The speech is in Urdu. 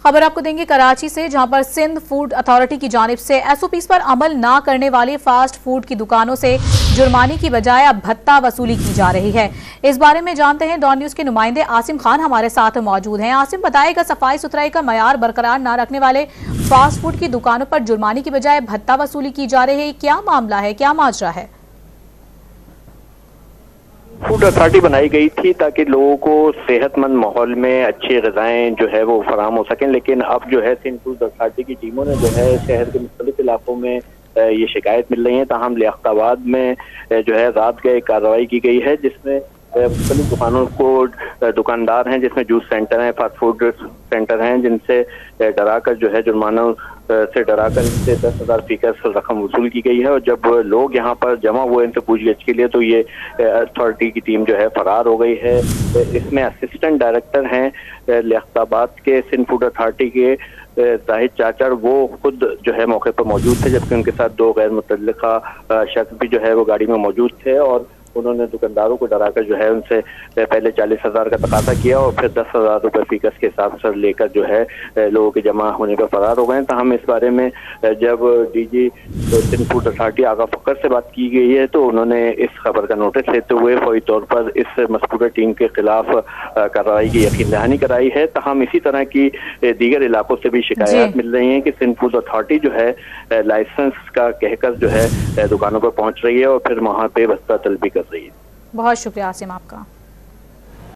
خبر آپ کو دیں گے کراچی سے، جہاں پر سندھ فوڈ اتھارٹی کی جانب سے SOPs پر عمل نہ کرنے والی فاسٹ فوڈ کی دکانوں سے جرمانے کی بجائے اب بھتہ وصولی کی جا رہی ہے۔ اس بارے میں جانتے ہیں ڈان نیوز کے نمائندے عاصم خان ہمارے ساتھ موجود ہیں۔ عاصم، بتائے گا صفائی ستھرائی کا معیار برقرار نہ رکھنے والے فاسٹ فوڈ کی دکانوں پر جرمانے کی بجائے بھتہ وصولی کی جا رہی ہے، کیا معاملہ ہے، کیا ماجرا ہے؟ فوڈ اتھارٹی بنائی گئی تھی تاکہ لوگوں کو صحت مند ماحول میں اچھی غذائیں جو ہے وہ فراہم ہو سکیں، لیکن اب جو ہے سندھ فوڈ اتھارٹی کی ٹیموں نے جو ہے شہر کے مختلف علاقوں میں یہ شکایت مل رہی ہے۔ تاہم لیاقت آباد میں جو ہے رات کا ایک کارروائی کی گئی ہے جس میں مختلف دکانوں کو دکاندار ہیں، جس میں جوس سینٹر ہیں، فاسٹ فوڈ سینٹر ہیں، جن سے ڈرا کر جو ہے جرمانوں سے ڈرا کر ان سے 10,000 فیصد رقم وصول کی گئی ہے۔ اور جب لوگ یہاں پر جمع ہوئے ان سے پوچھ گچھ کے لیے تو یہ اتھارٹی کی ٹیم جو ہے فرار ہو گئی ہے۔ اس میں اسسٹنٹ ڈائریکٹر ہیں لیاقت آباد کے سندھ فوڈ اتھارٹی کے زاہد چاچڑ، وہ خود جو ہے موقع پر موجود تھے، جبکہ ان کے ساتھ 2 غیر متعلقہ شخص بھی جو ہے وہ گاڑی میں موجود تھے، اور انہوں نے دکانداروں کو ڈرا کر جو ہے ان سے پہلے 40,000 کا تقاضا کیا اور پھر 10,000 روپے فیکس کے حساب سے لے کر جو ہے لوگوں کے جمع ہونے کا فرار ہو گئے۔ تاہم اس بارے میں جب DG سندھ فوڈ اتھارٹی آغا فقر سے بات کی گئی ہے تو انہوں نے اس خبر کا نوٹس لیتے ہوئے فوری طور پر اس مذکورہ ٹیم کے خلاف کارروائی کی یقین دہانی کرائی ہے۔ تاہم اسی طرح کی دیگر علاقوں سے بھی شکایات مل رہی ہیں کہ سندھ فوڈ اتھارٹی جو ہے لائسنس کا کہہ کر جو ہے دکانوں پر پہنچ رہی ہے اور پھر وہاں پہ بستہ طلبی کر رہی ہے۔ بہت شکریہ عاصم آپ کا۔